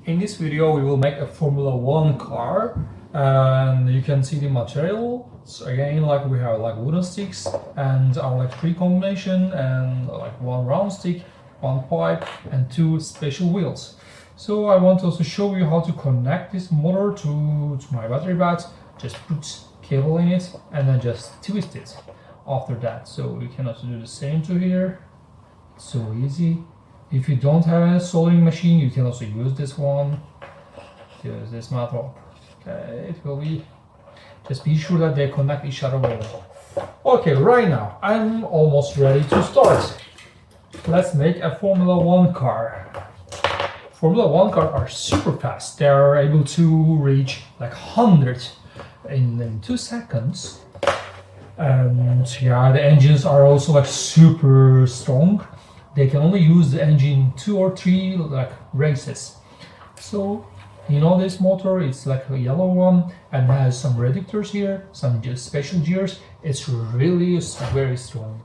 In this video we will make a Formula 1 car, and you can see the material. So again, like we have like wooden sticks and our like three combination and like one round stick, one pipe and two special wheels. So I want also show you how to connect this motor to my battery pack. Just put cable in it and then just twist it after that. So you can also do the same to here. It's so easy. If you don't have a soldering machine, you can also use this one. Use this method. Okay, it will be. Just be sure that they connect each other well. Okay, right now I'm almost ready to start. Let's make a Formula 1 car. Formula 1 cars are super fast. They are able to reach like 100 in 2 seconds. And yeah, the engines are also like super strong. They can only use the engine 2 or 3 like races. So you know, this motor is like a yellow one and has some reductors here, some special gears. It's really very strong.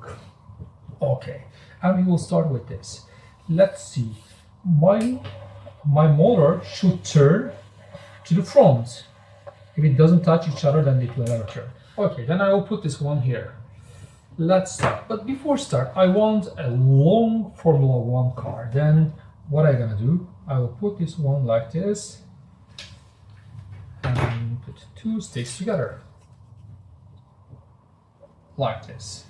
Okay, and we will start with this. Let's see. My motor should turn to the front. If it doesn't touch each other, then it will never turn. Okay, then I will put this one here. Let's start. But before start, I want a long Formula 1 car. Then what I'm gonna do, I will put this one like this and put 2 sticks together like this.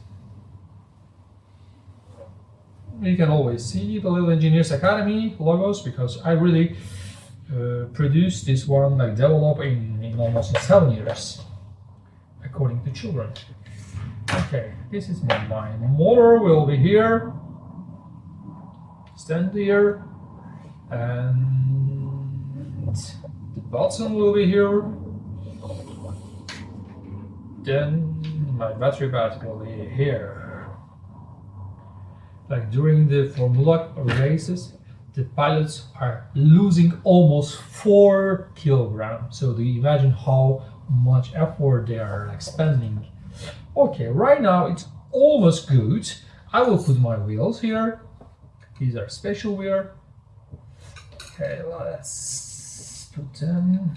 You can always see the Little Engineers Academy logos because I really produced this one, like develop in almost 7 years according to children. Okay, this is my motor will be here, stand here, and the button will be here. Then my battery pack will be here. Like during the Formula races, the pilots are losing almost 4 kilograms. So do you imagine how much effort they are like spending? Okay, right now it's almost good. I will put my wheels here. These are special wheels. Okay, let's put them.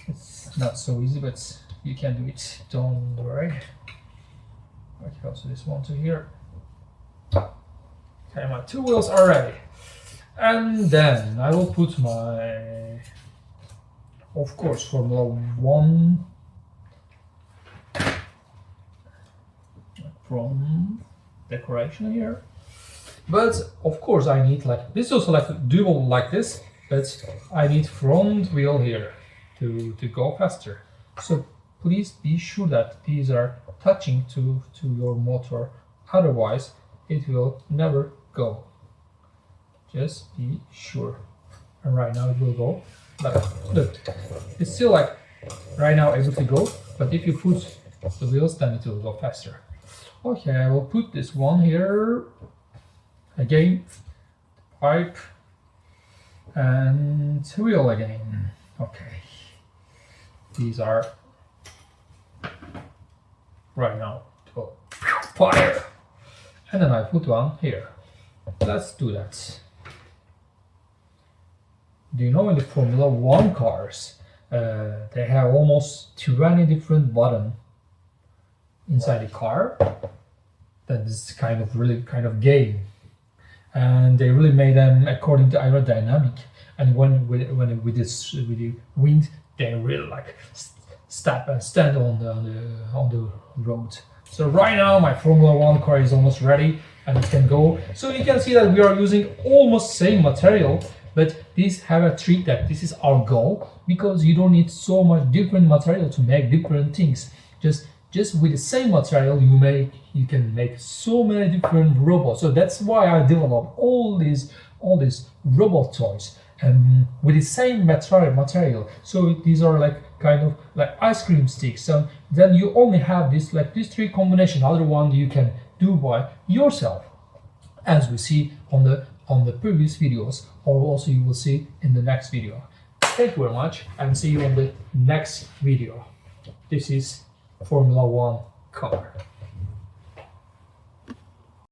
It's not so easy, but you can do it. Don't worry. Okay, also this one to here. Okay, my 2 wheels are ready. And then I will put my, of course, Formula 1 from decoration here. But of course I need like this, also like dual like this, but I need front wheel here to go faster. So please be sure that these are touching to your motor, otherwise it will never go. Just be sure. And right now it will go. But look, it's still like right now able to go, but if you put the wheels, then it will go faster. Okay, I will put this one here. Again, pipe and wheel again. Okay, these are right now to fire, and then I put one here. Let's do that. Do you know in the Formula 1 cars, they have almost 20 different buttons inside the car? That is kind of game. And they really made them according to aerodynamic. And when with the wind, they really like stop and stand on the road. So right now my Formula 1 car is almost ready and it can go. So you can see that we are using almost same material, but these have a trick that this is our goal, because you don't need so much different material to make different things. Just with the same material you can make so many different robots. So that's why I developed all these robot toys and with the same material. So these are like kind of like ice cream sticks. So then you only have this like these 3 combination. Other one you can do by yourself, as we see on the previous videos, or also you will see in the next video. Thank you very much and see you on the next video. This is Formula 1 car.